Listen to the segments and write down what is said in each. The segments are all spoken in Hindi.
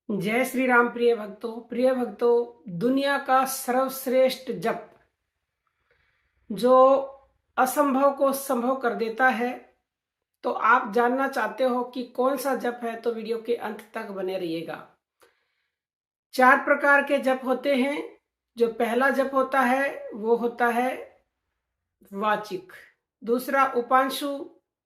जय श्री राम। प्रिय भक्तों, दुनिया का सर्वश्रेष्ठ जप जो असंभव को संभव कर देता है। तो आप जानना चाहते हो कि कौन सा जप है, तो वीडियो के अंत तक बने रहिएगा। 4 प्रकार के जप होते हैं। जो पहला जप होता है वो होता है वाचिक, दूसरा उपांशु,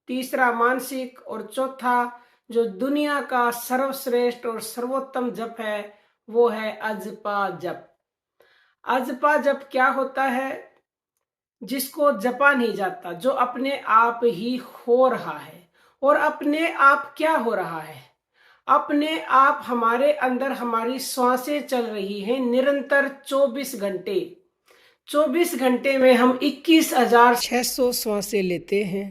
तीसरा मानसिक और चौथा जो दुनिया का सर्वश्रेष्ठ और सर्वोत्तम जप है वो है अजपा जप। अजपा जप क्या होता है? जिसको जपा नहीं जाता, जो अपने आप ही हो रहा है। और अपने आप क्या हो रहा है? अपने आप हमारे अंदर हमारी श्वासें चल रही हैं निरंतर 24 घंटे। 24 घंटे में हम 21,600 श्वासें लेते हैं।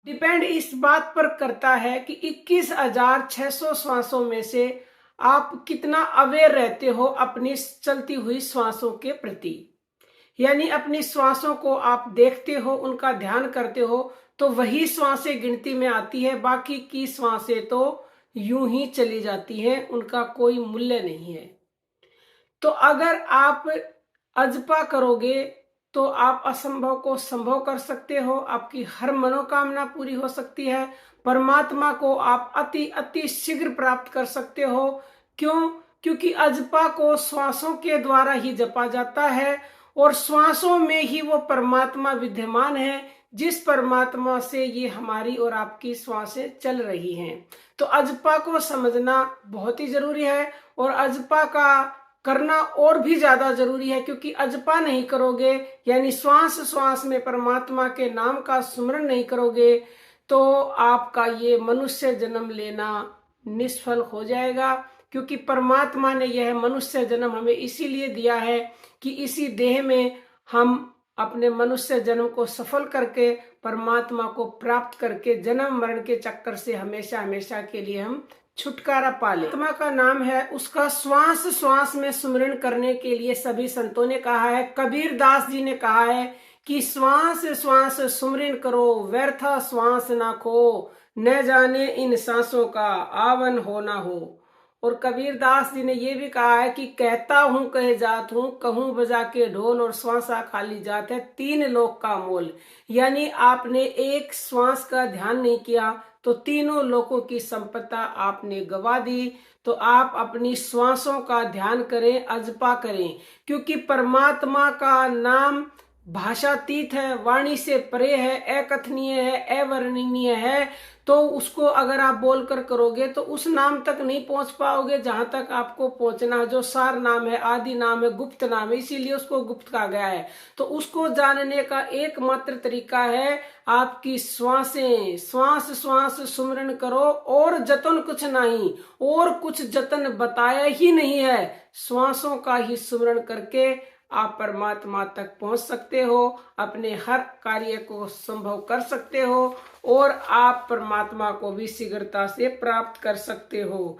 डिपेंड इस बात पर करता है कि 21,600 श्वासों में से आप कितना अवेयर रहते हो अपनी चलती हुई श्वासों के प्रति। यानी अपनी श्वासों को आप देखते हो, उनका ध्यान करते हो, तो वही श्वासें गिनती में आती है। बाकी की श्वासें तो यूं ही चली जाती हैं, उनका कोई मूल्य नहीं है। तो अगर आप अजपा करोगे तो आप असंभव को संभव कर सकते हो। आपकी हर मनोकामना पूरी हो सकती है। परमात्मा को आप अति अति शीघ्र प्राप्त कर सकते हो। क्यों? क्योंकि अजपा को श्वासों के द्वारा ही जपा जाता है और श्वासों में ही वो परमात्मा विद्यमान है, जिस परमात्मा से ये हमारी और आपकी श्वासें चल रही हैं। तो अजपा को समझना बहुत ही जरूरी है और अजपा का करना और भी ज्यादा जरूरी है। क्योंकि अजपा नहीं करोगे, यानी श्वास श्वास में परमात्मा के नाम का सुमरण नहीं करोगे, तो आपका ये मनुष्य जन्म लेना निष्फल हो जाएगा। क्योंकि परमात्मा ने यह मनुष्य जन्म हमें इसीलिए दिया है कि इसी देह में हम अपने मनुष्य जन्म को सफल करके परमात्मा को प्राप्त करके जन्म मरण के चक्कर से हमेशा हमेशा के लिए हम छुटकारा पा ले। परमात्मा का नाम है, उसका श्वास श्वास में सुमिरन करने के लिए सभी संतों ने कहा है। कबीर दास जी ने कहा है कि श्वास श्वास सुमिरन करो, व्यर्थ श्वास ना खो, न जाने इन सांसों का आवन हो ना हो। और कबीर दास जी ने यह भी कहा है कि कहता हूं कहे जात हूं, कहूं बजा के ढोल और श्वासा खाली जात है, 3 लोक का मोल। यानी आपने एक श्वास का ध्यान नहीं किया तो तीनों लोकों की संपदा आपने गवा दी। तो आप अपनी श्वासों का ध्यान करें, अजपा करें। क्योंकि परमात्मा का नाम भाषातीत है, वाणी से परे है, अकथनीय है, अवर्णनीय है। तो उसको अगर आप बोलकर करोगे तो उस नाम तक नहीं पहुंच पाओगे जहां तक आपको पहुंचना है, जो सार नाम है, आदि नाम है, गुप्त नाम है, इसीलिए उसको गुप्त कहा गया है। तो उसको जानने का एकमात्र तरीका है आपकी श्वासें। श्वास श्वास सुमरन करो और जतन कुछ नहीं, और कुछ जतन बताया ही नहीं है। श्वासों का ही सुमरन करके आप परमात्मा तक पहुंच सकते हो, अपने हर कार्य को संभव कर सकते हो और आप परमात्मा को भी शीघ्रता से प्राप्त कर सकते हो।